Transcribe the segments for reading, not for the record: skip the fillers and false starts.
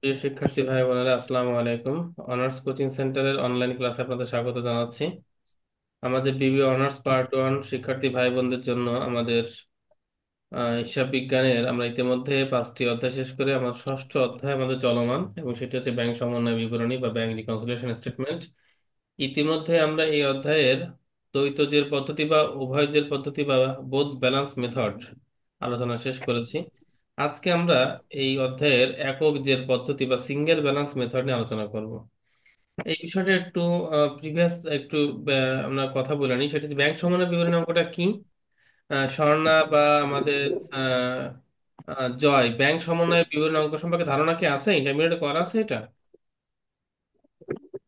প্রিয় শিক্ষার্থী ভাই বোনেরা, আসসালামু আলাইকুম। অনার্স কোচিং সেন্টারের অনলাইন ক্লাসে আপনাদের স্বাগত জানাচ্ছি। আমাদের বিবি অনার্স পার্ট 1 শিক্ষার্থী ভাই বোনদের জন্য আমাদের হিসাব বিজ্ঞানের আমরা ইতিমধ্যে 5টি অধ্যায় শেষ করে আমার ষষ্ঠ অধ্যায় আমাদের চলমান, এবং সেটি হচ্ছে ব্যাংক সমন্বয় বিবরণী বা ব্যাংক রিকনসিলিয়েশন স্টেটমেন্ট। ইতিমধ্যে আমরা এই অধ্যায়ের দ্বৈত জের পদ্ধতি বা উভয় জের পদ্ধতি বা বোথ ব্যালান্স মেথড আলোচনা শেষ করেছি। আজকে আমরা এই অধ্যায়ের একক জের পদ্ধতি বা সিঙ্গেল ব্যালান্স মেথড নিয়ে আলোচনা করব। এই বিষয়টা একটু প্রিভিয়াস একটু আমরা কথা বলে নিই। সেটা হচ্ছে ব্যাংক সমন্বয় বিবরণী অঙ্কটা কি। স্বর্ণা বা আমাদের আহ, জয়, ব্যাংক সমন্বয় বিবরণী অঙ্ক সম্পর্কে ধারণা কি আছে? ইন্টারমিডিয়েটে করা আছে এটা?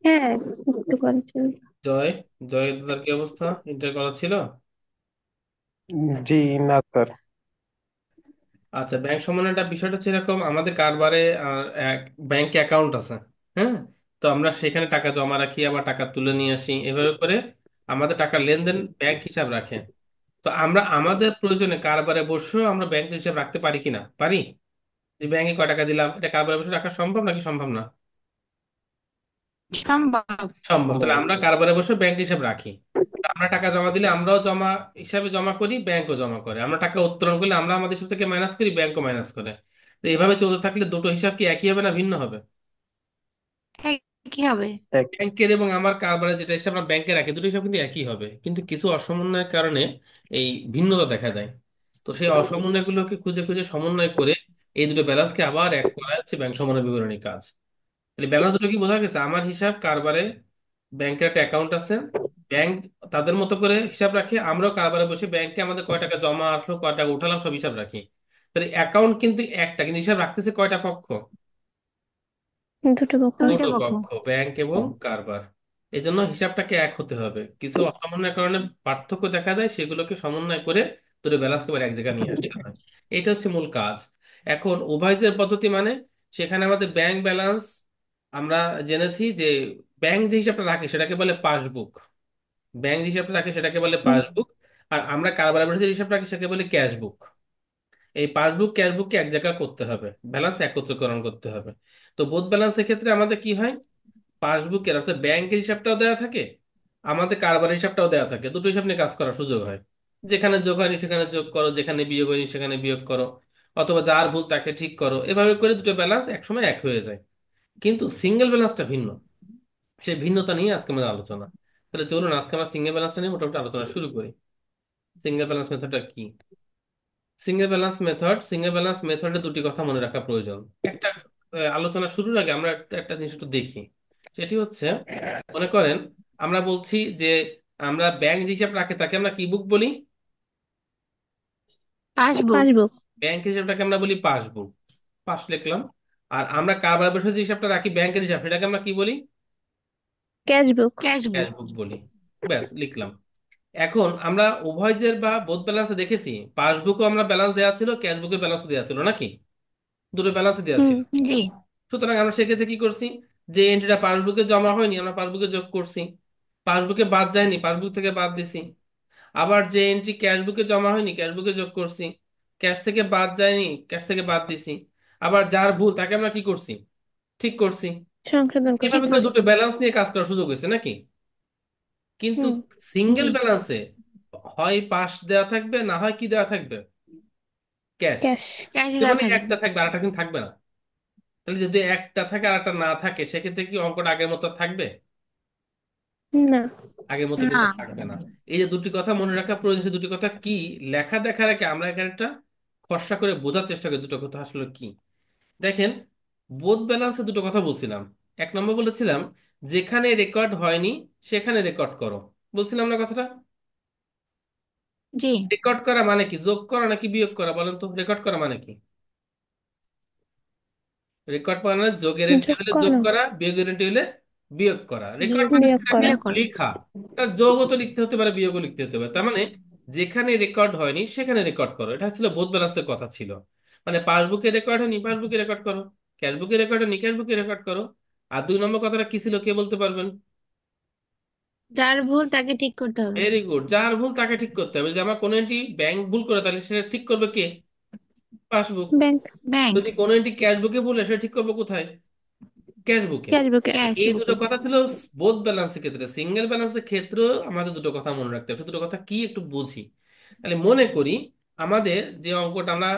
হ্যাঁ, একটু করেছেন। জয়, জয় দাদার কি অবস্থা? ইন্টার করা ছিল? জি না স্যার। আচ্ছা, ব্যাংক সমন্বয়টা বিষয়টা হচ্ছে এরকম: আমাদের কারবারে এক ব্যাংক অ্যাকাউন্ট আছে। হ্যাঁ, তো আমরা সেখানে টাকা জমা রাখি, আবার টাকা তুলে নিয়ে আসি, এভাবে করে আমাদের টাকার লেনদেন ব্যাংক হিসাব রাখে। তো আমরা আমাদের প্রয়োজনে কারবারে বসেও আমরা ব্যাংক হিসাব রাখতে পারি কিনা? পারি। যে ব্যাংকে কয় টাকা দিলাম, এটা কারবারে বসে রাখা সম্ভব নাকি সম্ভব না? সম্ভব। সম্ভব। তাহলে আমরা কারবারে বসে ব্যাংক হিসাব রাখি। আমরা টাকা জমা দিলে আমরাও জমা হিসাবে জমা করি, ব্যাংকও জমা করে। আমরা টাকা উত্তোলন করলে আমরা আমাদের হিসাব থেকে মাইনাস করি, ব্যাংকও মাইনাস করে। তো এইভাবে চলতে থাকলে দুটো হিসাব কি একই হবে না ভিন্ন হবে? হ্যাঁ, কি হবে? এক ব্যাংকের এবং আমার কারবারে যেটা হিসাব আমরা ব্যাংকে রাখি, দুটো হিসাব কিন্তু একই হবে, কিন্তু কিছু অসমন্বয়ের কারণে এই ভিন্নতা দেখা দেয়। তো সেই অসমন্বয়গুলোকে খুঁজে খুঁজে সমন্বয় করে এই দুটো ব্যালেন্সকে আবার এক করা হচ্ছে ব্যাংক সমন্বয় বিবরণী কাজ। তাহলে ব্যালেন্স দুটো কি বোঝা গেছে? আমার হিসাব কারবারে, ব্যাংকের একটা অ্যাকাউন্ট আছে, ব্যাংক তাদের মতো করে হিসাব রাখে, আমরাও কারবারে বসে ব্যাংকে আমাদের কয় টাকা জমা আসলো, কয় টাকা উঠালাম, সব হিসাব রাখি। তাহলে অ্যাকাউন্ট কিন্তু একটা, কিন্তু হিসাব রাখতেছে কয়টা পক্ষ? দুটো পক্ষ। দুটো পক্ষ, ব্যাংক এবং কারবার। এই জন্য হিসাবটাকে এক হতে হবে। কিছু অসমন্বয়ের কারণে পার্থক্য দেখা দেয়, সেগুলোকে সমন্বয় করে দুটো ব্যালেন্সকে এবার এক জায়গায় নিয়ে আসতে হয়। এটা হচ্ছে মূল কাজ। এখন উভয়জের পদ্ধতি মানে, সেখানে আমাদের ব্যাংক ব্যালেন্স আমরা জেনেছি যে ব্যাংক যে হিসাবটা রাখে সেটাকে বলে পাসবুক। ব্যাংক যে হিসাবটা রাখে সেটাকে বলে হুম। পাসবুক। আর আমরা কারবার যে হিসাব রাখি সেটাকে বলে ক্যাশবুক। এই পাসবুক ক্যাশবুককে এক জায়গায় করতে হবে, ব্যালেন্স একত্রীকরণ করতে হবে। তো বোথ ব্যালেন্সের ক্ষেত্রে আমাদের কি হয়, পাসবুকের অর্থাৎ ব্যাংকের হিসাবটাও দেওয়া থাকে, আমাদের কারবারের হিসাবটাও দেওয়া থাকে, দুটো হিসাব নিয়ে কাজ করার সুযোগ হয়। যেখানে যোগ হয়নি সেখানে যোগ করো, যেখানে বিয়োগ হয়নি সেখানে বিয়োগ করো, অথবা যার ভুল তাকে ঠিক করো। এভাবে করে দুটো ব্যালেন্স একসময় এক হয়ে যায়। কিন্তু সিঙ্গেল ব্যালেন্সটা ভিন্ন। সেই ভিন্নতা নিয়ে আজকে আমাদের আলোচনা। তাহলে চলুন আজকে আমরা সিঙ্গেল ব্যালেন্সটা নিয়ে মোটামুটি আলোচনা শুরু করি। সিঙ্গেল ব্যালেন্স মেথডটা কি? সিঙ্গেল ব্যালেন্স মেথডে দুটি কথা মনে রাখা প্রয়োজন। একটা আলোচনা শুরুর আগে আমরা একটা একটা জিনিস একটু দেখি। সেটি হচ্ছে, মনে করেন আমরা বলছি যে আমরা ব্যাংক যে হিসাব রাখে তাকে আমরা কি বুক বলি? পাসবুক। ব্যাংক হিসাবটাকে আমরা বলি পাসবুক। পাস লিখলাম। আর আমরা কারবার বসে যে হিসাবটা রাখি ব্যাংকের হিসাব, সেটাকে আমরা কি বলি? ক্যাশবুক। ক্যাশ বুক বলি। ব্যাস লিখলাম। এখন আমরা উভয়ের বা বোথ ব্যালেন্সে দেখেছি, পাসবুকও আমরা ব্যালেন্স দেওয়া ছিল, ক্যাশ বুকে ব্যালেন্স দেওয়া ছিল নাকি? দুটো ব্যালেন্স দেওয়া হুম। ছিল। জি। সুতরাং আমরা সেক্ষেত্রে কি করছি, যে এন্ট্রিটা পাসবুকে জমা হয়নি আমরা পাসবুকে যোগ করছি, পাসবুকে বাদ যায়নি পাসবুক থেকে বাদ দিছি। আবার যে এন্ট্রি ক্যাশবুকে জমা হয়নি ক্যাশবুকে যোগ করছি, ক্যাশ থেকে বাদ যায়নি ক্যাশ থেকে বাদ দিছি। আবার যার ভুল তাকে আমরা কি করছি, ঠিক করছি। সংশোধন এভাবে করছি। করে দুটো ব্যালেন্স নিয়ে কাজ করার সুযোগ হয়েছে নাকি? কিন্তু হুম। সিঙ্গেল জি। ব্যালেন্সে হয় পাস দেওয়া থাকবে, না হয় কি দেওয়া থাকবে, ক্যাশ। ক্যাশ। যে ক্যাশে মানে থাকবে। একটা থাকবে আর একটা কিন্তু থাকবে না। তাহলে যদি একটা থাকে আর একটা না থাকে, সেক্ষেত্রে কি অঙ্কটা আগের মতো আর থাকবে? না। আগের মতো না। কিন্তু থাকবে না। এই যে দুটি কথা মনে রাখা প্রয়োজন, সেই দুটি কথা কি, লেখা দেখার আগে আমরা এখানে একটা খসড়া করে বোঝার চেষ্টা করি দুটো কথা আসলে কি। দেখেন, বোথ ব্যালেন্সে দুটো কথা বলছিলাম। এক নম্বর বলেছিলাম, যেখানে রেকর্ড হয়নি সেখানে রেকর্ড করো। বলছিলাম না কথাটা? জি। রেকর্ড করা মানে কি, যোগ করা নাকি বিয়োগ করা? বলেন তো, রেকর্ড করা মানে কি? রেকর্ড মানে যোগের এন্ট্রি যোগ হলে যোগ করো। করা, বিয়োগের এন্ট্রি হলে বিয়োগ করা। রেকর্ড বিয়োগ মানে বিয়োগ সেটাকে করা। লিখা। তার যোগও তো লিখতে হতে পারে, বিয়োগও লিখতে হতে পারে। তার মানে যেখানে রেকর্ড হয়নি সেখানে রেকর্ড করো, এটা ছিল বোধ ব্যালেন্সের কথা ছিল। মানে পাসবুকে রেকর্ড হয়নি পাসবুকে রেকর্ড করো, ক্যাশবুকে রেকর্ড হয়নি ক্যাশবুকে রেকর্ড করো। আর দুই নম্বর কথাটা কি ছিল, কে বলতে পারবেন? যার ভুল তাকে ঠিক করতে হবে। ভেরি গুড, যার ভুল তাকে ঠিক করতে হবে। যদি আমার কোনো এন্ট্রি ব্যাংক ভুল করে তাহলে সেটা ঠিক করবে কে? পাসবুক। ব্যাংক। ব্যাংক। যদি কোনো এন্ট্রি ক্যাশ বুকে বলে সেটা ঠিক করবো কোথায়? ক্যাশ বুকে। ক্যাশ বুকে। ক্যাশ এই দুটো বুকে। কথা ছিল বোথ ব্যালেন্সের ক্ষেত্রে। সিঙ্গেল ব্যালেন্সের ক্ষেত্রেও আমাদের দুটো কথা মনে রাখতে হবে। সে দুটো কথা কি একটু বুঝি। তাহলে মনে করি আমাদের যে অঙ্কটা আমরা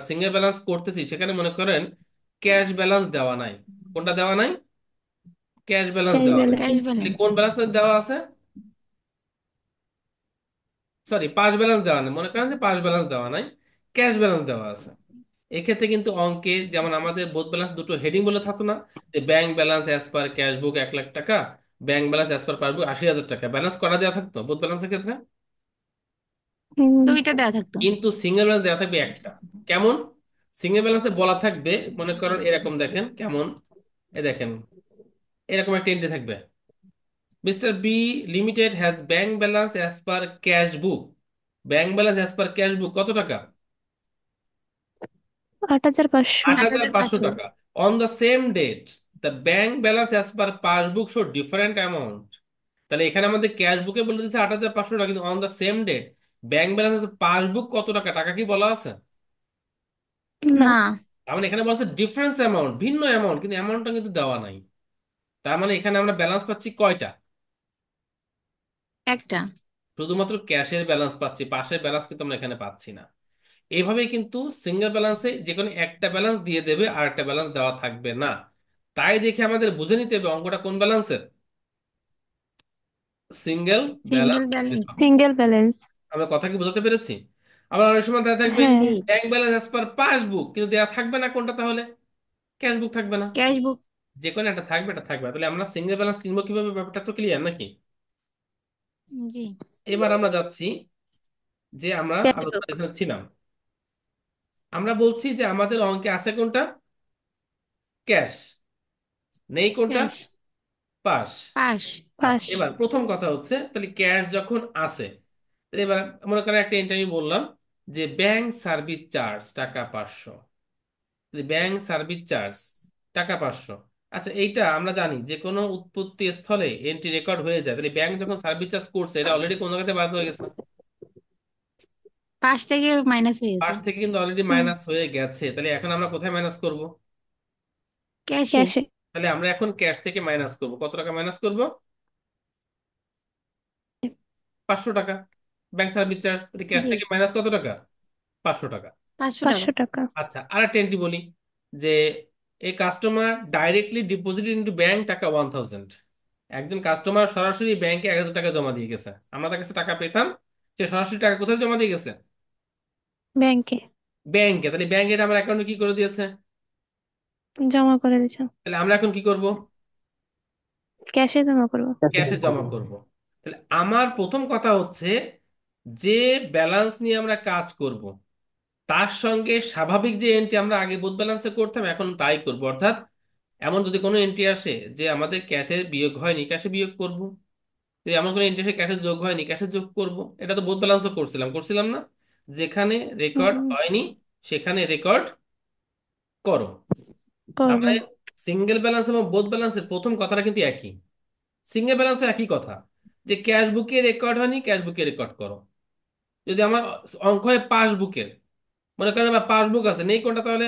সিঙ্গেল ব্যালেন্স করতেছি সেখানে মনে করেন ক্যাশ ব্যালেন্স দেওয়া নাই। কোনটা দেওয়া নাই? ক্যাশ ব্যালেন্স ক্যাশ দেওয়া নাই। ব্যালেন্স। ক্যাশ তাহলে ব্যালেন্স। কোন ব্যালেন্স দেওয়া আছে? সরি, পাস ব্যালেন্স দেওয়া নেই, মনে করেন যে পাস ব্যালেন্স দেওয়া নাই, ক্যাশ ব্যালেন্স দেওয়া আছে। এক্ষেত্রে কিন্তু অঙ্কে যেমন আমাদের বোথ ব্যালেন্স দুটো হেডিং বলে থাকতো না, যে bank balance as per cash book 1 lakh টাকা, bank balance as per passbook 80,000 টাকা, ব্যালেন্স করা দেওয়া থাকতো বোথ ব্যালেন্সের ক্ষেত্রে। দুইটা দেওয়া থাকতো। কিন্তু সিঙ্গেল ব্যালেন্স দেওয়া থাকবে একটা। কেমন? সিঙ্গেল ব্যালেন্সে বলা থাকবে, মনে করেন এরকম, দেখেন কেমন, এ দেখেন এরকম একটা এন্ট্রি থাকবে, mister B limited has bank balance as per cash book. Bank balance as per cash book কত টাকা? 8,500। 8,500 টাকা। On the same date the bank balance as per passbook show different amount. তাহলে এখানে আমাদের ক্যাশ বুকে বলে দিচ্ছে 8,500 টাকা, কিন্তু on the same date bank balance passbook কত টাকা, টাকা কি বলা আছে? না। তার মানে এখানে বলা আছে ডিফারেন্স অ্যামাউন্ট, ভিন্ন অ্যামাউন্ট, কিন্তু অ্যামাউন্টটা কিন্তু দেওয়া নাই। তার মানে এখানে আমরা ব্যালেন্স পাচ্ছি কয়টা? একটা। শুধুমাত্র ক্যাশের ব্যালেন্স পাচ্ছি, পাশের ব্যালেন্স কিন্তু আমরা এখানে পাচ্ছি না। এইভাবেই কিন্তু সিঙ্গেল ব্যালেন্সে যে কোনো একটা ব্যালেন্স দিয়ে দেবে আর একটা ব্যালেন্স দেওয়া থাকবে না। তাই দেখে আমাদের বুঝে নিতে হবে অঙ্কটা কোন ব্যালেন্সের। Single single balance. Balance. Single balance. আমরা কথা কি বোঝাতে পেরেছি? আবার অনেক সময় দেওয়া থাকবে হ্যাঁ। জি। Bank balance as per passbook, কিন্তু দেওয়া থাকবে না কোনটা তাহলে? ক্যাশ বুক থাকবে না। ক্যাশ বুক। যে কোনো একটা থাকবে, এটা থাকবে না। তাহলে আমরা সিঙ্গেল ব্যালেন্স চিনবো কিভাবে? ব্যাপারটা তো ক্লিয়ার নাকি? জি। এবার আমরা যাচ্ছি যে আমরা ক্যাশ আলোচনা বুক। যেখানে ছিলাম, আমরা বলছি যে আমাদের অঙ্কে আছে কোনটা? ক্যাশ। নেই কোনটা? ক্যাশ। পাস। পাস। আচ্ছা, পাস। এবার প্রথম কথা হচ্ছে তাহলে ক্যাশ যখন আছে, তাহলে এবার মনে করেন একটা এন্ট্রি আমি বললাম যে ব্যাংক সার্ভিস চার্জ টাকা 500। ব্যাংক সার্ভিস চার্জ টাকা 500। আচ্ছা, এইটা আমরা জানি যে কোনো উৎপত্তি স্থলে এন্ট্রি রেকর্ড হয়ে যায়। তাহলে ব্যাংক যখন সার্ভিস চার্জ করছে এটা অলরেডি কোন জায়গাতে বাদ হয়ে গেছে। পাস থেকে মাইনাস হয়ে গেছে। পাশ থেকে কিন্তু অলরেডি হুম। মাইনাস হয়ে গেছে। তাহলে এখন আমরা কোথায় মাইনাস করব? ক্যাশে। ক্যাশে। তাহলে আমরা এখন ক্যাশ থেকে মাইনাস করব। কত টাকা মাইনাস করব? 500 টাকা। ব্যাংক সার্ভিস চার্জ, ক্যাশ জি। থেকে মাইনাস কত টাকা? 500 টাকা। 500 টাকা। আচ্ছা, আর একটা এন্ট্রি বলি যে এই customer directly deposit into bank টাকা 1,000। একজন কাস্টমার সরাসরি ব্যাংকে 1,000 টাকা জমা দিয়ে গেছে, আমরা তার কাছে টাকা পেতাম, সে সরাসরি টাকা কোথায় জমা দিয়ে গেছে? ব্যাংকে। ব্যাংকে। তাহলে ব্যাংকে আমার অ্যাকাউন্টে কি করে দিয়েছে? জমা করে দিচ্ছ। তাহলে আমরা এখন কি করব? ক্যাশে জমা করবো। ক্যাশে জমা করব। তাহলে আমার প্রথম কথা হচ্ছে যে ব্যালেন্স নিয়ে আমরা কাজ করব তার সঙ্গে স্বাভাবিক যে এন্ট্রি আমরা আগে বোথ ব্যালেন্সে করতাম এখন তাই করব। অর্থাৎ এমন যদি কোনো এন্ট্রি আসে যে আমাদের ক্যাশে বিয়োগ হয়নি, ক্যাশে বিয়োগ করব। যদি এমন কোনো এন্ট্রি আসে ক্যাশে যোগ হয়নি, ক্যাশে যোগ করব। এটা তো বোথ ব্যালেন্সও করছিলাম, করছিলাম না? যেখানে রেকর্ড হুম। হয়নি সেখানে রেকর্ড করো। তার করবো। মানে সিঙ্গেল ব্যালেন্স এবং বোথ ব্যালেন্সের প্রথম কথাটা কিন্তু একই। সিঙ্গেল ব্যালেন্সে একই কথা, যে ক্যাশ বুকে রেকর্ড হয়নি ক্যাশ বুকে রেকর্ড করো। যদি আমার অঙ্ক হয় পাসবুকের, মনে করেন আমার পাসবুক আছে, নেই কোনটা তাহলে?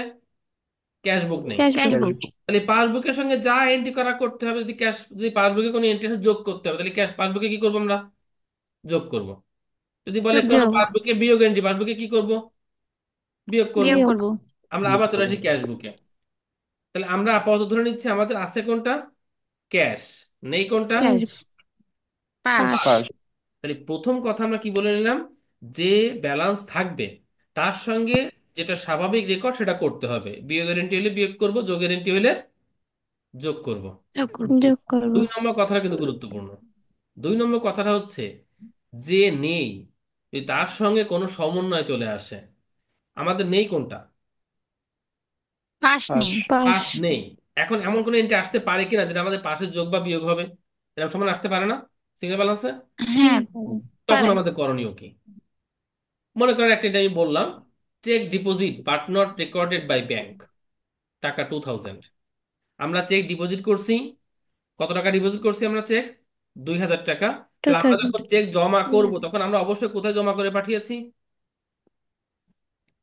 ক্যাশ বুক নেই। Cash cash book. বুক। তাহলে পাসবুকের সঙ্গে যা এন্ট্রি করা করতে হবে, যদি ক্যাশ, যদি পাসবুকে কোনো এন্ট্রি আছে যোগ করতে হবে, তাহলে ক্যাশ পাসবুকে কি করবো আমরা? যোগ করব। যদি বলে কোনো যোগ। পাসবুকে বিয়োগ এন্ট্রি, পাসবুকে কি করব? বিয়োগ করব। বিয়োগ করবো। আমরা আবার চলে আসি ক্যাশ বুকে। তাহলে আমরা আপাতত ধরে নিচ্ছি আমাদের আছে কোনটা? ক্যাশ। নেই কোনটা? ক্যাশ। পাস। পাস। পাঁচ। তাহলে প্রথম কথা আমরা কি বলে নিলাম, যে ব্যালেন্স থাকবে তার সঙ্গে যেটা স্বাভাবিক রেকর্ড সেটা করতে হবে। বিয়োগের এন্ট্রি হলে বিয়োগ করব, যোগের এন্ট্রি হলে যোগ করব। যোগ করবো। যোগ করবো। 2 নম্বর কথাটা কিন্তু গুরুত্বপূর্ণ। 2 নম্বর কথাটা হচ্ছে যে নেই, যদি তার সঙ্গে কোনো সমন্বয় চলে আসে, আমাদের নেই কোনটা? পাস পাঁচ। নেই। পাস। পাস নেই। এখন এমন কোনো এন্ট্রি আসতে পারে কিনা যেটা আমাদের পাশে যোগ বা বিয়োগ হবে? এরকম সমান আসতে পারে না সিঙ্গেল ব্যালেন্সে? হ্যাঁ। তখন পারে। আমাদের করণীয় কি? মনে করেন একটা এটা আমি বললাম, cheque deposit but not recorded by bank টাকা 2,000। আমরা চেক ডিপোজিট করছি। কত টাকা ডিপোজিট করছি আমরা? চেক 2,000 টাকা। টু তাহলে আমরা থাউজেন্ড যখন চেক জমা করব তখন আমরা অবশ্যই কোথায় জমা করে পাঠিয়েছি?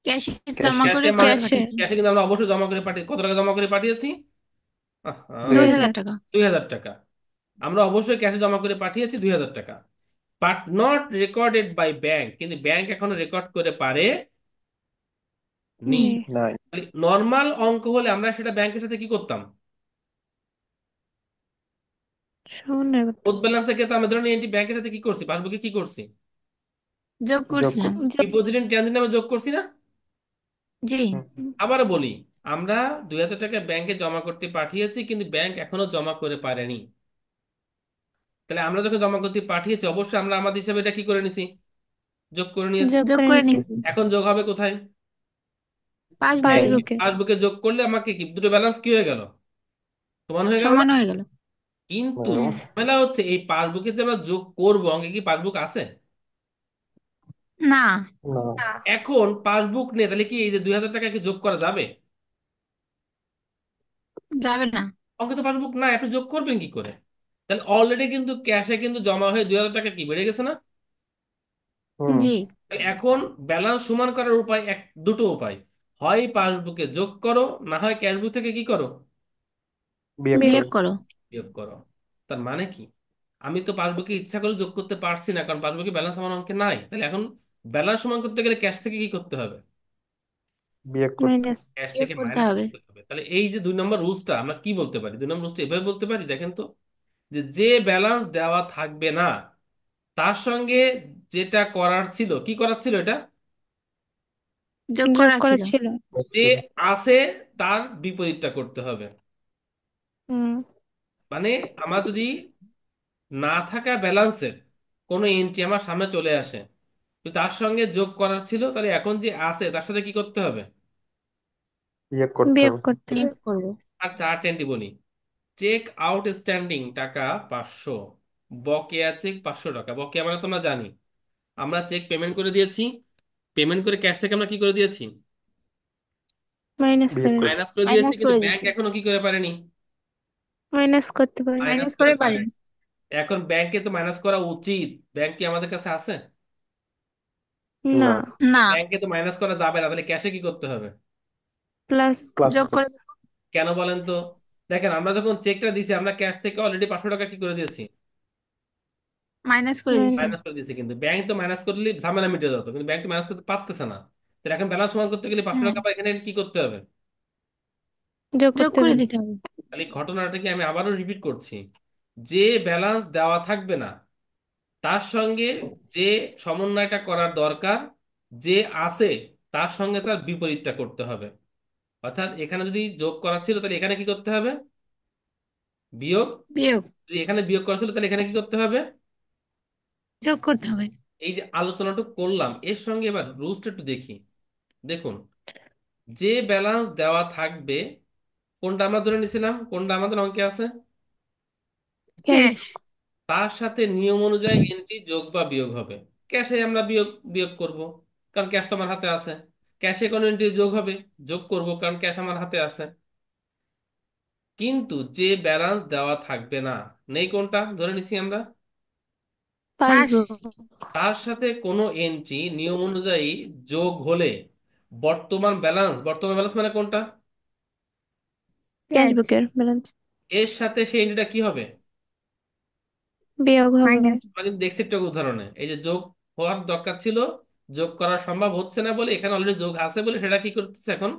ক্যাশে জমা ক্যাশে করে ক্যাশে মানে পরে পাঠিয়ে দিন। ক্যাশে কিন্তু আমরা অবশ্যই জমা করে পাঠিয়ে, কত টাকা জমা করে পাঠিয়েছি? দুই 2000 টাকা। 2,000 টাকা। আমরা অবশ্যই ক্যাশে জমা করে পাঠিয়েছি 2,000 টাকা, but not recorded by bank, কিন্তু ব্যাংক এখনো রেকর্ড করে পারে নি। নি। নাই। নর্মাল অঙ্ক হলে আমরা সেটা ব্যাংকের সাথে কি করতাম? সমন্বয় করতাম। ওৎ ব্যালেন্সের ক্ষেত্রে আমরা ধরেন এনটি ব্যাংকের সাথে কি করছি, পাসবুকে কি করছি? যোগ যোগ করছিলাম। ডিপোজিট এন্ড ট্রানজিট নামে যোগ করছি না? জি। হুম, আবারও বলি, আমরা 2,000 টাকা ব্যাংকে জমা করতে পাঠিয়েছি, কিন্তু ব্যাংক এখনো জমা করে পারেনি। তাহলে আমরা যখন জমা করতে পাঠিয়েছি, অবশ্যই আমরা আমাদের হিসাবে এটা কি করে নিছি? যোগ করে নিয়েছি। যোগ যোগ করে করে নিছি নিছি এখন যোগ হবে কোথায়? পাসবুকে। ব্যাংকে। পাসবুকে। পাসবুকে যোগ করলে আমাকে কি দুটো ব্যালেন্স কি হয়ে গেল? সমান হয়ে গেল না? সমান হয়ে গেল। কিন্তু হুম, হ্যাঁ। ঝামেলা হচ্ছে এই পাসবুকে যে আমরা যোগ করবো, অঙ্কে কি পাসবুক আছে? না, না। না। এখন পাসবুক নেই, তাহলে কি এই যে 2,000 টাকা কি যোগ করা যাবে? যাবে না। অঙ্কে তো পাসবুক নাই, আপনি যোগ করবেন কি করে? তাহলে অলরেডি কিন্তু ক্যাশে কিন্তু জমা হয়ে 2,000 টাকা কি বেড়ে গেছে না? হুম, জি। তাহলে এখন ব্যালেন্স সমান করার উপায় দুটো উপায়, হয় পাসবুকে যোগ করো, না হয় ক্যাশবুক থেকে কি করো? বিয়োগ বিয়োগ করো। করো। বিয়োগ করো। তার মানে কি, আমি তো পাসবুকে ইচ্ছা করে যোগ করতে পারছি না, কারণ পাসবুকে ব্যালেন্স আমার অঙ্কে নাই। তাহলে এখন ব্যালেন্স সমান করতে গেলে ক্যাশ থেকে কি করতে হবে? বিয়োগ করতে মাইনাস। ক্যাশ বিয়োগ থেকে করতে মাইনাস হবে। করতে হবে। তাহলে এই যে 2 নম্বর রুলসটা আমরা কি বলতে পারি, 2 নম্বর রুলসটা এভাবে বলতে পারি, দেখেন তো, যে যে ব্যালেন্স দেওয়া থাকবে না তার সঙ্গে যেটা করার ছিল, কি করার ছিল এটা? যোগ যোগ করা করা ছিল। ছিল। যে আছে তার বিপরীতটা করতে হবে। হুম। মানে আমার যদি না থাকা ব্যালেন্সের কোনো এন্ট্রি আমার সামনে চলে আসে, তো তার সঙ্গে যোগ করার ছিল, তাহলে এখন যে আছে তার সাথে কি করতে হবে? বিয়োগ করতে বিয়োগ হবে। করতে হবে। বিয়োগ করবো। আর চারটে এন্ট্রি বলি। চেক আউট স্ট্যান্ডিং টাকা 500, বকেয়া চেক 500 টাকা। বকেয়া মানে তোমরা জানি, আমরা চেক পেমেন্ট করে দিয়েছি, পেমেন্ট করে ক্যাশ থেকে আমরা কি করে দিয়েছি? মাইনাস বিয়োগ করে করে। মাইনাস করে দিয়েছি, মাইনাস কিন্তু করে ব্যাংক দিছি। এখনো কি করে পারেনি? মাইনাস করতে পারি। মাইনাস মাইনাস করে করে পারে। পারেন। এখন ব্যাংকে তো মাইনাস করা উচিত, ব্যাংক কি আমাদের কাছে আছে? না। না। না, ব্যাংকে তো মাইনাস করা যাবে না, তাহলে ক্যাশে কি করতে হবে? প্লাস। প্লাস যোগ করে করতে। দেবো। কেন বলেন তো? দেখেন, আমরা যখন চেকটা দিছি আমরা ক্যাশ থেকে অলরেডি 500 টাকা কি করে দিয়েছি? মাইনাস করে দিছি। মাইনাস করে দিয়েছি, কিন্তু ব্যাংক তো মাইনাস করলে ঝামেলা মিটে যেত, কিন্তু ব্যাংক তো মাইনাস করতে পারতেছে না। তাহলে এখন ব্যালেন্স সমান করতে গেলে 500 হ্যাঁ, টাকা আবার এখানে কি করতে হবে? যোগ যোগ করতে করে হবে। দিতে হবে। তাহলে ঘটনাটা কি, আমি আবারও রিপিট করছি, যে ব্যালেন্স দেওয়া থাকবে না তার সঙ্গে যে সমন্বয়টা করার দরকার, যে আছে তার সঙ্গে তার বিপরীতটা করতে হবে। অর্থাৎ এখানে যদি যোগ করা ছিল, তাহলে এখানে কি করতে হবে? বিয়োগ। বিয়োগ। যদি এখানে বিয়োগ করা ছিল, তাহলে এখানে কি করতে হবে? যোগ করতে হবে। এই যে আলোচনাটা করলাম এর সঙ্গে এবার রুলসটা একটু দেখি। দেখুন, যে ব্যালেন্স দেওয়া থাকবে, কোনটা আমরা ধরে নিয়েছিলাম, কোনটা আমাদের অঙ্কে আছে? ক্যাশ। ক্যাশ। তার সাথে নিয়ম অনুযায়ী এন্ট্রি যোগ বা বিয়োগ হবে। ক্যাশে আমরা বিয়োগ বিয়োগ করব, কারণ ক্যাশ তো আমার হাতে আছে। ক্যাশে কোনো এন্ট্রি যোগ হবে, যোগ করব, কারণ ক্যাশ আমার হাতে আছে। কিন্তু যে ব্যালেন্স দেওয়া থাকবে না, নেই কোনটা ধরে নিছি আমরা? পাস। পাসবুক। তার সাথে কোনো এন্ট্রি নিয়ম অনুযায়ী যোগ হলে বর্তমান ব্যালেন্স, বর্তমান ব্যালেন্স মানে কোনটা? ক্যাশ। ক্যাশবুকের ব্যালেন্স এর সাথে সেই এন্ট্রিটা কি হবে? বিয়োগ হবে। মাইনাস। আমরা কিন্তু দেখছি একটা উদাহরণে, এই যে যোগ হওয়ার দরকার ছিল, যোগ করা সম্ভব হচ্ছে না বলে, এখানে অলরেডি যোগ আছে বলে সেটা কি করতেছে এখন?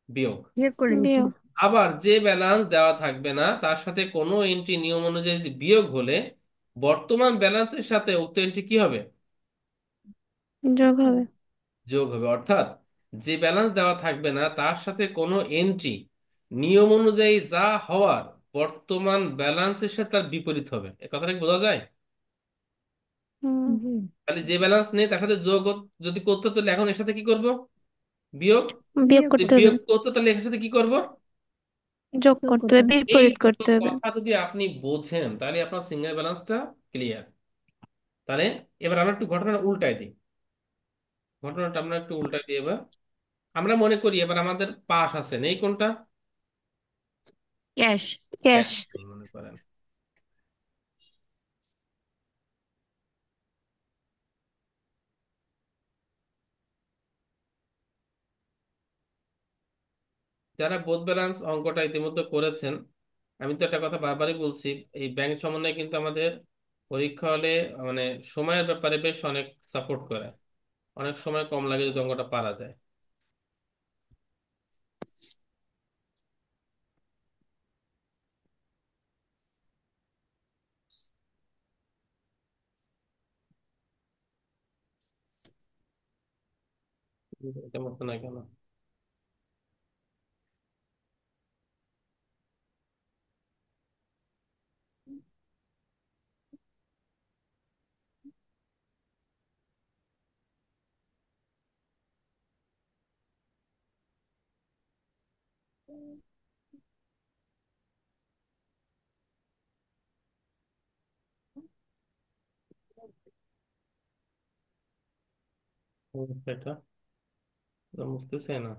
বিয়োগ। বিয়োগ করে দিছি। বিয়োগ। আবার যে ব্যালেন্স দেওয়া থাকবে না তার সাথে কোনো এন্ট্রি নিয়ম অনুযায়ী যদি বিয়োগ হলে বর্তমান ব্যালেন্সের সাথে উক্ত এন্ট্রি কি হবে? যোগ হবে। যোগ হবে। অর্থাৎ যে ব্যালেন্স দেওয়া থাকবে না তার সাথে কোনো এন্ট্রি নিয়ম অনুযায়ী যা হওয়ার, বর্তমান ব্যালেন্সের সাথে তার বিপরীত হবে। এ কথাটা কি বোঝা যায়? হুম। জি। তাহলে যে ব্যালেন্স নেই তার সাথে যোগ যদি করতে হতো, তাহলে এখন এর সাথে কি করব? বিয়োগ। বিয়োগ বিয়োগ যদি করতে করতে হবে। বিয়োগ করতো, তাহলে এর সাথে কি করব? যোগ যোগ করতে করতে হবে, হবে। এই বিপরীত দুটো করতে হবে। কথা যদি আপনি বোঝেন, তাহলে আপনার সিঙ্গেল ব্যালেন্সটা ক্লিয়ার। তাহলে এবার আমরা একটু ঘটনাটা উল্টাই দিই। ঘটনাটা আমরা একটু উল্টাই দিই এবার। আমরা মনে করি এবার আমাদের পাশ আছে, নেই কোনটা? ক্যাশ। ক্যাশ। ক্যাশ নেই মনে করেন। যারা বোথ ব্যালেন্স অঙ্কটা ইতিমধ্যে করেছেন, আমি তো একটা কথা বারবারই বলছি, এই ব্যাংক সমন্বয় কিন্তু আমাদের পরীক্ষা হলে মানে সময়ের ব্যাপারে বেশ অনেক সাপোর্ট করে। অনেক সময় কম লাগে যদি অঙ্কটা পারা যায়। এটা মতো না কেন? এটা বুঝতেছে না।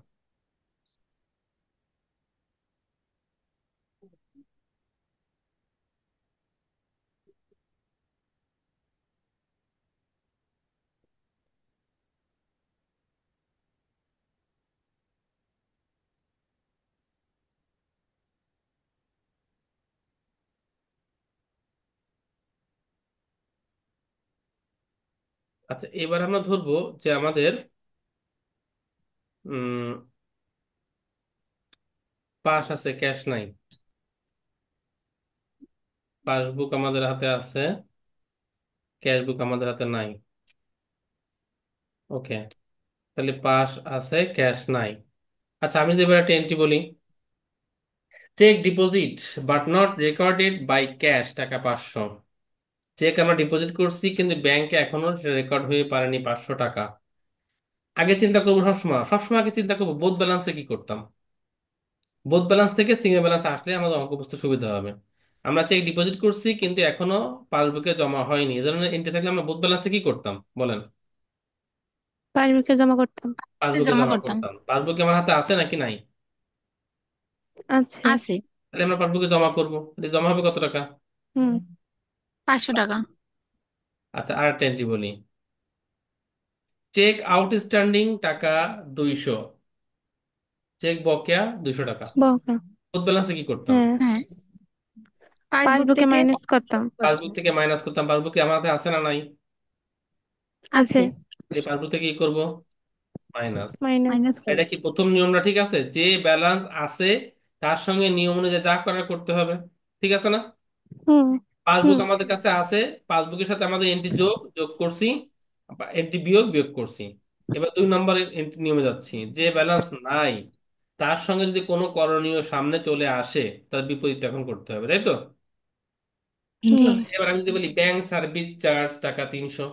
আচ্ছা, এবার আমরা ধরবো যে আমাদের উম পাস আছে, ক্যাশ নাই। পাসবুক আমাদের হাতে আছে, ক্যাশ বুক আমাদের হাতে নাই। ওকে, তাহলে পাস আছে, ক্যাশ নাই। আচ্ছা, আমি যদি এবার একটা এন্ট্রি বলি, cheque deposit but not recorded by cash, টাকা 500। চেক আমরা ডিপোজিট করছি কিন্তু ব্যাংকে এখনো সেটা রেকর্ড হয়ে পারেনি 500 টাকা। আগে চিন্তা করবো, সবসময় সবসময় আগে চিন্তা করবো বোথ ব্যালেন্সে কি করতাম। বোথ ব্যালেন্স থেকে সিঙ্গেল ব্যালেন্স আসলে আমাদের অঙ্ক বুঝতে সুবিধা হবে। আমরা চেক ডিপোজিট করছি কিন্তু এখনো পাসবুকে জমা হয়নি, এই ধরনের এন্ট্রি থাকলে আমরা বোথ ব্যালেন্সে কি করতাম বলেন? পাসবুকে জমা করতাম। পাসবুকে জমা জমা করতাম। করতাম। পাসবুকে আমার হাতে আছে নাকি নাই? আছে। আছে। তাহলে আমরা পাসবুকে জমা করবো, তাহলে জমা হবে কত টাকা? হুম। 500 টাকা। আচ্ছা, আর একটা এন্ট্রি বলি, চেক আউটস্ট্যান্ডিং টাকা 200, চেক বকেয়া 200 টাকা। বকা। বোথ ব্যালেন্সে কি করতাম? হ্যাঁ, হ্যাঁ, পাসবুক পাসবুকে থেকে মাইনাস করতাম। পাসবুক থেকে মাইনাস করতাম। পাসবুকে আমার হাতে আছে না নাই? আছে। আছে। এই পাসবুক থেকে কি করবো? মাইনাস। মাইনাস। মাইনাস এটা কি প্রথম নিয়মটা ঠিক আছে, যে ব্যালেন্স আছে তার সঙ্গে নিয়ম অনুযায়ী যা করার করতে হবে? ঠিক আছে না? হুম। পাসবুক হুম। আমাদের কাছে আছে, পাসবুকের সাথে আমাদের এন্ট্রি যোগ যোগ করছি, এন্ট্রি বিয়োগ বিয়োগ করছি। এবার 2 নম্বরের এন্ট্রি নিয়মে যাচ্ছি, যে ব্যালেন্স নাই তার সঙ্গে যদি কোনো করণীয় সামনে চলে আসে তার বিপরীত এখন করতে হবে, তাই তো? জি। হুম। এবার আমি যদি বলি ব্যাংক সার্ভিস চার্জ টাকা 300,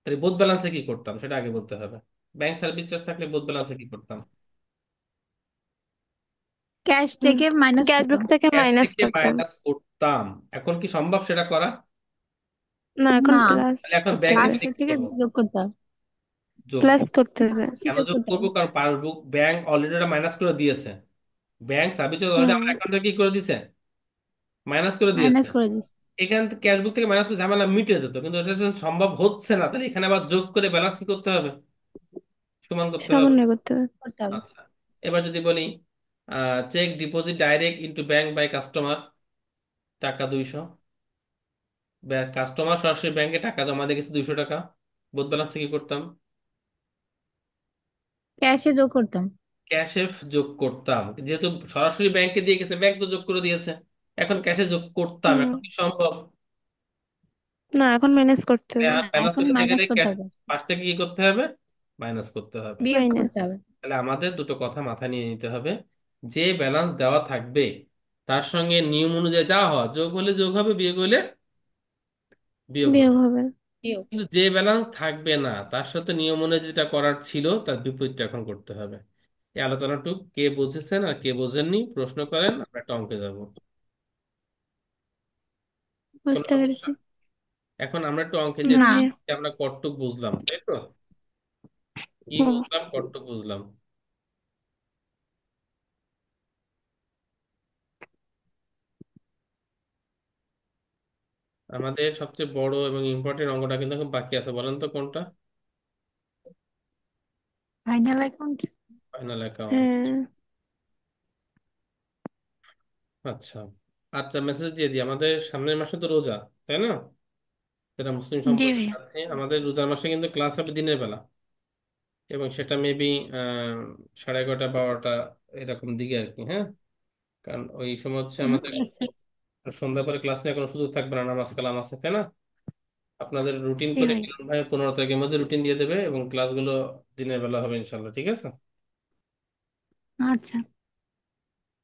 তাহলে বোথ ব্যালেন্সে কি করতাম সেটা আগে বলতে হবে। ব্যাংক সার্ভিস চার্জ থাকলে বোথ ব্যালেন্সে কি করতাম? ক্যাশ হুম। থেকে মাইনাস ক্যাশবুক করতাম। থেকে ক্যাশ মাইনাস থেকে করতাম। মাইনাস করতাম। এখন কি সম্ভব সেটা করা? না, এখন না, প্লাস তাহলে এখন করতে ব্যাংকে হবে। 500 থেকে কি থেকে করবো? যোগ করতাম। যোগ। প্লাস করতে হবে। কেন যোগ যোগ করতে করবো? হবে। কারণ পাসবুক ব্যাংক অলরেডি ওটা মাইনাস করে দিয়েছে। ব্যাংক সার্ভিস অলরেডি হুম। আমার অ্যাকাউন্টে কি করে দিয়েছে? মাইনাস করে দিয়েছে। মাইনাস করে দিস। এখান থেকে ক্যাশবুক থেকে মাইনাস করে ঝামেলা মিটে যেত, কিন্তু এটা যখন সম্ভব হচ্ছে না, তাহলে এখানে আবার যোগ করে ব্যালেন্স কি করতে হবে? সমান করতে হবে। সমন্বয় করতে হবে। করতে হবে। আচ্ছা, এবার যদি বলি cheque deposit direct into bank by customer, টাকা 200। কাস্টমার সরাসরি ব্যাংকে টাকা জমা দিয়ে গেছে 200 টাকা। বোথ ব্যালেন্স কি করতাম? ক্যাশে যোগ করতাম। ক্যাশে যোগ করতাম, যেহেতু সরাসরি ব্যাংকে দিয়ে গেছে, ব্যাংক তো যোগ করে দিয়েছে। এখন ক্যাশে যোগ করতাম, হুম। এখন কি সম্ভব? না, এখন মাইনাস করতে হবে। না, ব্যালেন্স এখন মেটাতে মাইনাস গেলে করতে ক্যাশ হবে। পাশ থেকে কি করতে হবে? মাইনাস করতে হবে। বিয়োগ মাইনাস। করতে হবে। তাহলে আমাদের দুটো কথা মাথায় নিয়ে নিতে হবে, যে ব্যালেন্স দেওয়া থাকবে তার সঙ্গে নিয়ম অনুযায়ী যা হয়, যোগ হলে যোগ হবে, বিয়োগ হলে বিয়োগ বিয়োগ হবে। হবে। বিয়োগ। কিন্তু যে ব্যালেন্স থাকবে না তার সাথে নিয়ম অনুযায়ী যেটা করার ছিল তার বিপরীতটা এখন করতে হবে। এই আলোচনাটুকু কে বুঝেছেন আর কে বোঝেননি প্রশ্ন করেন, আমরা একটা অঙ্কে যাব। কোনো বুঝতে সমস্যা? পেরেছি। এখন আমরা একটু অঙ্কে না। যেতে, হ্যাঁ। আমরা কতটুক বুঝলাম, তাই তো? কি হুম। বুঝলাম, কতটুক বুঝলাম? আমাদের সবচেয়ে বড় এবং ইম্পর্টেন্ট অঙ্কটা কিন্তু এখন বাকি আছে, বলেন তো কোনটা? Final account. Final account. হ্যাঁ। আচ্ছা, আচ্ছা, মেসেজ দিয়ে দিই। আমাদের সামনের মাসে তো রোজা, তাই না? যেটা মুসলিম জি সম্প্রদায় ভাইয়া। আছে, আমাদের রোজার মাসে কিন্তু ক্লাস হবে দিনের বেলা, এবং সেটা মেবি 11:30 12টা এরকম দিকে আর কি। হ্যাঁ, কারণ ওই সময় হচ্ছে আমাদের আচ্ছা। সন্ধ্যা পরে ক্লাস নিয়ে কোনো সুযোগ থাকবে না, নামাজ কালাম আছে, তাই না? আপনাদের রুটিন জি করে ভাই। মিলন ভাই 15 তারিখের মধ্যে রুটিন দিয়ে দেবে, এবং ক্লাসগুলো দিনের বেলা হবে ইনশাল্লাহ, ঠিক আছে? আচ্ছা।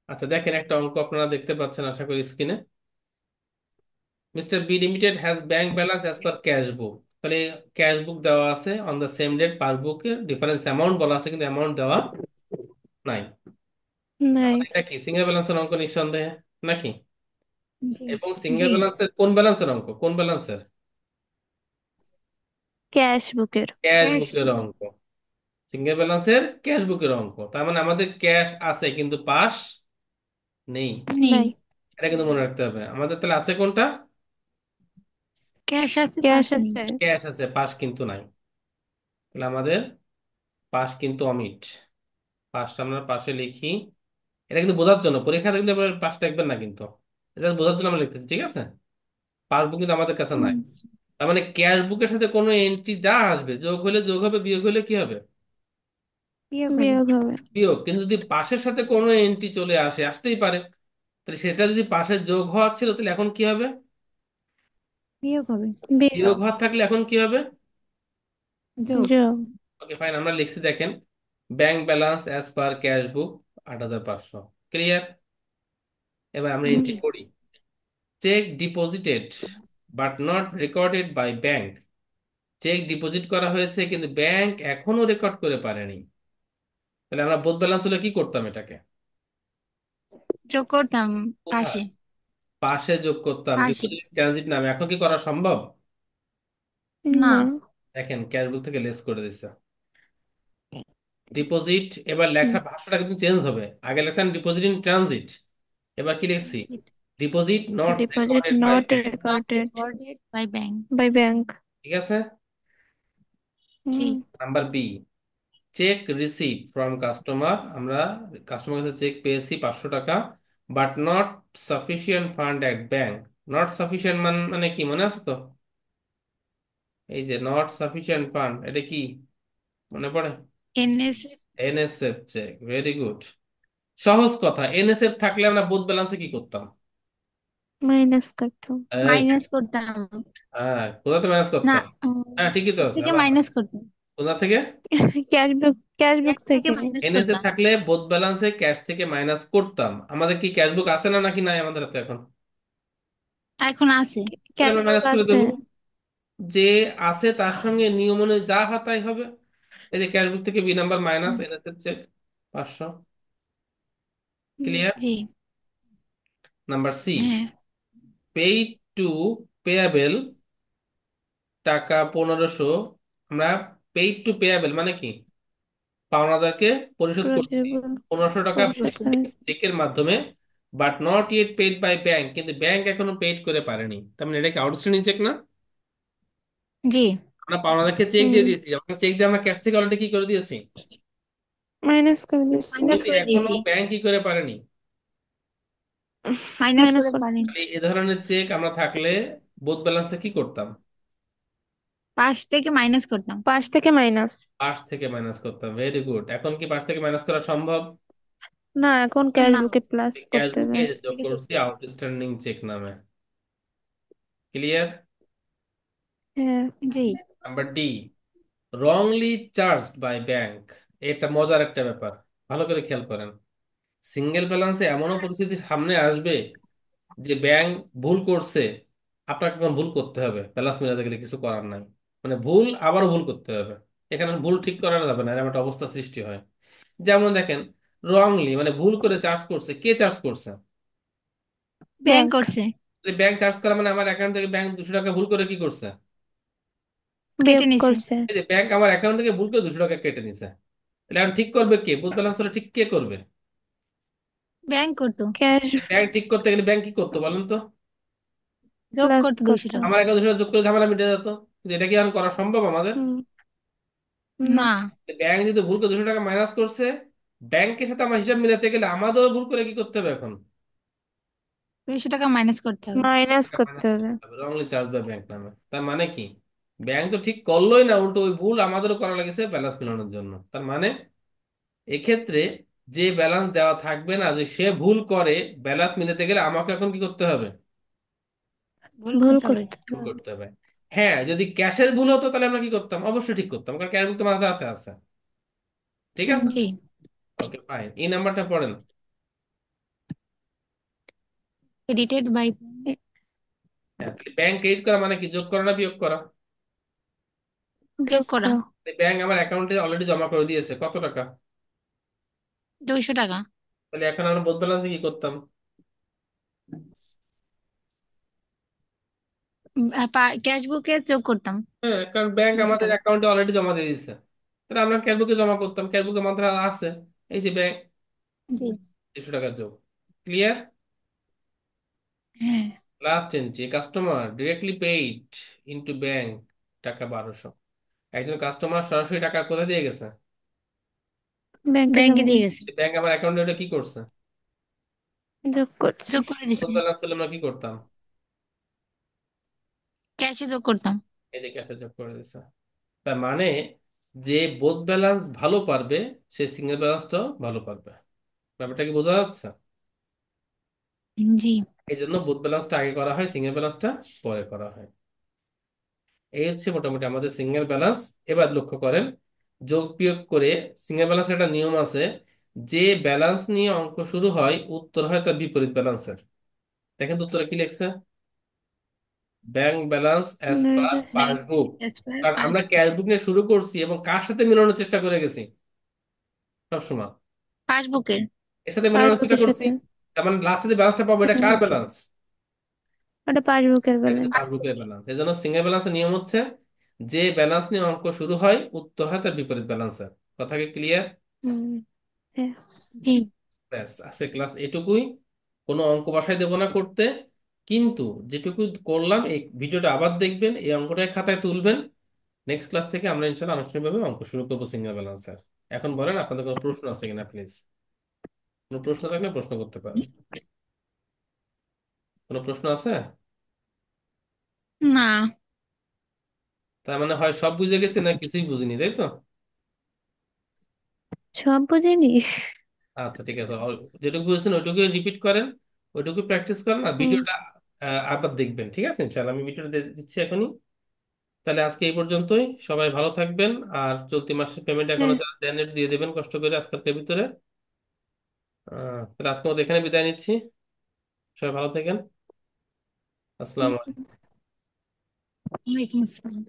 আচ্ছা, দেখেন একটা অঙ্ক আপনারা দেখতে পাচ্ছেন আশা করি স্ক্রিনে। Mister B limited has bank balance as per cash book. তাহলে ক্যাশ বুক দেওয়া আছে on the same date, per বুকে ডিফারেন্স অ্যামাউন্ট বলা আছে কিন্তু অ্যামাউন্ট দেওয়া নাই। নাই। তাহলে এটা কি সিঙ্গেল ব্যালেন্সের অঙ্ক নিঃসন্দেহে, নাকি? জি। এবং সিঙ্গেল জি। ব্যালেন্সের কোন ব্যালেন্সের অঙ্ক, কোন ব্যালেন্সের? ক্যাশ বুকের। Cash cash. বুকের অঙ্ক। সিঙ্গেল ব্যালেন্সের ক্যাশ বুকের অঙ্ক, তার মানে আমাদের ক্যাশ আছে কিন্তু পাস নেই। নেই। নাই। এটা কিন্তু মনে রাখতে হবে আমাদের। তাহলে আছে কোনটা? ক্যাশ আছে ক্যাশ পাস নেই। আছে। ক্যাশ আছে, পাস কিন্তু নাই। তাহলে আমাদের পাস কিন্তু অমিট। পাসটা আমরা পাশে লিখি। এটা কিন্তু বোঝার জন্য, পরীক্ষা কিন্তু পাসটা লিখবেন না কিন্তু, এটা বোঝার জন্য আমরা লিখতেছি, ঠিক আছে? পাসবুক কিন্তু আমাদের কাছে নাই। হুম, তার মানে ক্যাশ বুকের সাথে কোনো এন্ট্রি যা আসবে, যোগ হলে যোগ হবে, বিয়োগ হলে কি হবে? বিয়োগ হবে। বিয়োগ হবে। বিয়োগ। কিন্তু যদি পাশের সাথে কোনো এন্ট্রি চলে আসে, আসতেই পারে, তাহলে সেটা যদি পাশে যোগ হওয়ার ছিল তাহলে এখন কি হবে? বিয়োগ হবে। বিয়োগ বিয়োগ। হওয়ার থাকলে এখন কি হবে? যোগ। যোগ। ওকে ফাইন, আমরা লিখছি দেখেন, bank balance as per cash book 8,500। Clear? এবার আমরা এন্ট্রি জি। করি। Cheque deposited but not recorded by bank. Cheque deposit করা হয়েছে কিন্তু ব্যাংক এখনো রেকর্ড করে পারেনি। তাহলে আমরা বোথ ব্যালেন্স হলে কি করতাম এটাকে? যোগ করতাম কোথায়? পাশে। পাশে যোগ করতাম, পাশে। ডিপোজিট ট্রানজিট নামে। এখন কি করা সম্ভব? না। না। দেখেন ক্যাশবুক থেকে লেস করে দিচ্ছে ডিপোজিট। এবার লেখার ভাষাটা কিন্তু চেঞ্জ হবে। আগে লিখতাম ডিপোজিট ইন ট্রানজিট, এবার কি লিখছি? Deposit not deposit recorded by not bank. Not recorded recorded by bank. By bank. ঠিক আছে। জি। Number B, cheque receive from customer. আমরা কাস্টমার কাছে চেক পেয়েছি 500 টাকা, but not sufficient fund at bank. Not sufficient মানে কি মনে আছে তো? এই যে নট সাফিসিয়েন্ট ফান্ড, এটা কি মনে পড়ে? NSF. NSF cheque, very good. সহজ কথা, এনএসএফ থাকলে আমরা বোথ ব্যালেন্সে কি করতাম? মাইনাস করতাম। এই, মাইনাস করতাম। হ্যাঁ, কোথাতে ম্যানেজ না, করতাম? হ্যাঁ ঠিকই তো ক্যাশ আছে থেকে আমরা। মাইনাস করতাম। কোথা থেকে? ক্যাশ বুক। ক্যাশ বুক ক্যাশ থেকে থেকে। মাইনাস এনএসএ করতাম। থাকলে বোথ ব্যালেন্সে ক্যাশ থেকে মাইনাস করতাম। আমাদের কি ক্যাশ বুক আছে না, নাকি নাই আমাদের হাতে এখন? এখন আছে। তাহলে ক্যাশ আমরা বুক মাইনাস করে আছে। দেবো। যে আছে তার সঙ্গে নিয়ম অনুযায়ী যা হয় তাই হবে। এই যে ক্যাশ বুক থেকে B number minus NSF cheque 500। Clear? জি। নাম্বার সি, হ্যাঁ। পেইড টু পেয়াবেল টাকা 1500। আমরা পেইড টু পেয়াবেল মানে কি? পাওনাদারকে পরিশোধ করছি প্রতিবার 1500 টাকা পরিশোধ করছে। চেকের মাধ্যমে, but not yet paid by bank. কিন্তু ব্যাংক এখনো পেড করে পারেনি। তার মানে এটা কি আউটস্ট্যান্ডিং চেক না? জি। আমরা পাওনাদারকে চেক দিয়ে দিয়েছি, আমরা চেক দিয়ে আমরা ক্যাশ থেকে অলরেডি কি করে দিয়েছি, মাইনাস করে দিচ্ছি। মাইনাস কিন্তু করে এখনো দিয়েছি। ব্যাংক কি করে পারেনি। মাইনাস মাইনাস করে করতাম। পারেন। তাহলে এ ধরনের চেক আমরা থাকলে বোথ ব্যালেন্সে কি করতাম? পাশ থেকে মাইনাস করতাম। পাশ থেকে মাইনাস। পাশ থেকে মাইনাস করতাম, ভেরি গুড। এখন কি পাশ থেকে মাইনাস করা সম্ভব? না, এখন ক্যাশ না। বুকে প্লাস ক্যাশ করতে হবে। বুকে পাশ যোগ থেকে যোগ করছি করতাম। আউটস্ট্যান্ডিং চেক নামে। ক্লিয়ার? হ্যাঁ। জি। Number D, wrongly charged by bank. এটা মজার একটা ব্যাপার, ভালো করে খেয়াল করেন। সিঙ্গেল ব্যালেন্সে এমনও পরিস্থিতি সামনে আসবে যে ব্যাংক ভুল করছে, আপনাকে এখন ভুল করতে হবে, ব্যালেন্স মেলাতে গেলে কিছু করার নাই। মানে ভুল আবারও ভুল করতে হবে, এখানে ভুল ঠিক করা যাবে না, এরকম একটা অবস্থা সৃষ্টি হয়। যেমন দেখেন, রংলি মানে ভুল করে চার্জ করছে, কে চার্জ করছে? Bank bank. করছে। ব্যাংক চার্জ করা মানে আমার অ্যাকাউন্ট থেকে ব্যাংক 200 টাকা ভুল করে কি করছে? কেটে বিয়োগ নিছে। করছে। এই যে ব্যাংক আমার অ্যাকাউন্ট থেকে ভুল করে 200 টাকা কেটে নিছে। তাহলে এখন ঠিক করবে কে? বুথ ব্যালেন্স হলে ঠিক কে করবে? ব্যাংক করতো। ক্যাশ ব্যাংক ঠিক করতে গেলে ব্যাংক কি করতো বলেন তো? যোগ প্লাস করতো 200 টাকা। করতাম। আমার অ্যাকাউন্ট 200 টাকা যোগ করে ঝামেলা মিটে যেত। কিন্তু এটা কি এখন করা সম্ভব আমাদের? হুম। না। না। ব্যাংক যদি ভুল করে 200 টাকা মাইনাস করছে, ব্যাংকের সাথে আমার হিসাব মিলাতে গেলে আমাদেরও ভুল করে কি করতে হবে এখন? 200 টাকা মাইনাস করতে হবে। মাইনাস টাকা করতে মাইনাস হবে। করতে হবে, রংলি চার্জ বাই ব্যাংক নামে। তার মানে কি, ব্যাংক তো ঠিক করলোই না, উল্টো ওই ভুল আমাদেরও করা লেগেছে ব্যালেন্স মেলানোর জন্য। তার মানে এক্ষেত্রে যে ব্যালেন্স দেওয়া থাকবে না, যে সে ভুল করে, ব্যালেন্স মিলাতে গেলে আমাকে এখন কি করতে হবে? ভুল ভুল করতে হবে। করতে ভুল হবে। করতে হবে। হ্যাঁ, যদি ক্যাশের ভুল হতো তাহলে আমরা কি করতাম? অবশ্যই ঠিক করতাম, কারণ ক্যাশ বুক তো আমাদের হাতে আছে। ঠিক আছে। জি। ওকে ফাইন, এই নাম্বারটা পড়েন। Credited by. হ্যাঁ, ব্যাংক ক্রেডিট করা মানে কি? যোগ করা না বিয়োগ করা? যোগ করা। ব্যাংক আমার অ্যাকাউন্টে অলরেডি জমা করে দিয়েছে কত টাকা। 200 টাকা। তাহলে এখন আমরা বোধ ব্যালেন্সে কি করতাম? ক্যাশ বুকে যোগ করতাম। হ্যাঁ, কারণ ব্যাংক 200 টাকা। আমাদের অ্যাকাউন্টে অলরেডি জমা দিয়ে দিয়েছে। তাহলে আমরা ক্যাশ বুকে জমা করতাম, ক্যাশ বুকে আমাদের আছে, এই যে ব্যাংক, জি। 200 টাকা যোগ। ক্লিয়ার? হ্যাঁ। Last entry, customer directly paid into bank, টাকা 1200। একজন কাস্টমার সরাসরি টাকা কোথায় দিয়ে গেছে? ব্যাংকে ব্যাংকে জমা দিয়ে গেছে। ব্যাংক আমার অ্যাকাউন্টে ওটা কি করছে? যোগ করছে। যোগ করে দিছে। ব্যালেন্স হলে আমরা কি করতাম? ক্যাশে যোগ করতাম। এই যে ক্যাশে যোগ করে দিছে। তার মানে যে বোথ ব্যালেন্স ভালো পারবে, সে সিঙ্গেল ব্যালেন্সটাও ভালো পারবে। ব্যাপারটা কি বোঝা যাচ্ছে? জি। এই জন্য বোথ ব্যালেন্সটা আগে করা হয়, সিঙ্গেল ব্যালেন্সটা পরে করা হয়। এই হচ্ছে মোটামুটি আমাদের সিঙ্গেল ব্যালেন্স। এবার লক্ষ্য করেন, যোগ বিয়োগ করে সিঙ্গেল ব্যালেন্সের একটা নিয়ম আছে। যে ব্যালেন্স নিয়ে অঙ্ক শুরু হয়, উত্তর হয় তার বিপরীত ব্যালেন্সের। দেখেন তো উত্তরে কি লিখছে? ব্যাংক ব্যালেন্স অ্যাজ পার ব্যাংক পাসবুক। কারণ আমরা পাসবুক। ক্যাশ বুক নিয়ে শুরু করছি এবং কার সাথে মিলানোর চেষ্টা করে গেছি সবসময়? পাসবুকের। এর সাথে মেলানোর চেষ্টা পাসবুকের করছি। সাথে। তার মানে লাস্টে যে ব্যালেন্সটা পাবো, এটা হুম। কার ব্যালেন্স? ওটা পাসবুকের এটা কিন্তু ব্যালেন্স। পাসবুকের ব্যালেন্স। এই জন্য সিঙ্গেল ব্যালেন্সের নিয়ম হচ্ছে, যে ব্যালেন্স নিয়ে অঙ্ক শুরু হয়, উত্তর হয় তার বিপরীত ব্যালেন্সের। কথা কি ক্লিয়ার? হুম। হ্যাঁ। জি। ব্যাস, আজকে ক্লাস এটুকুই। কোনো অঙ্ক বাসায় দেবো না করতে, কিন্তু যেটুকু করলাম এই ভিডিওটা আবার দেখবেন, এই অঙ্কটাই খাতায় তুলবেন। নেক্সট ক্লাস থেকে আমরা ইনশাল্লাহ আনুষ্ঠানিকভাবে অঙ্ক শুরু করবো সিঙ্গেল ব্যালেন্সের। এখন বলেন আপনাদের কোনো প্রশ্ন আছে কিনা, প্লিজ। কোনো প্রশ্ন থাকলে প্রশ্ন করতে পারেন। কোনো প্রশ্ন আছে? না। তার মানে হয় সব বুঝে গেছি, না কিছুই বুঝিনি, তাই তো? সব বুঝিনি। আচ্ছা ঠিক আছে, যেটুকু বুঝেছেন ওইটুকু রিপিট করেন, ওইটুকু প্র্যাকটিস করেন, আর হুম। ভিডিওটা আবার দেখবেন। ঠিক আছে, ইনশাল্লাহ আমি ভিডিওটা দিচ্ছি এখনই। তাহলে আজকে এই পর্যন্তই, সবাই ভালো থাকবেন। আর চলতি মাসের পেমেন্ট এখনো হ্যাঁ। যারা দেন একটু দিয়ে দেবেন কষ্ট করে আজকালকের ভিতরে। তাহলে আজকে মতো এখানে বিদায় নিচ্ছি। সবাই ভালো থাকেন। আসসালামু আলাইকুম। ওয়ালাইকুম আসসালাম।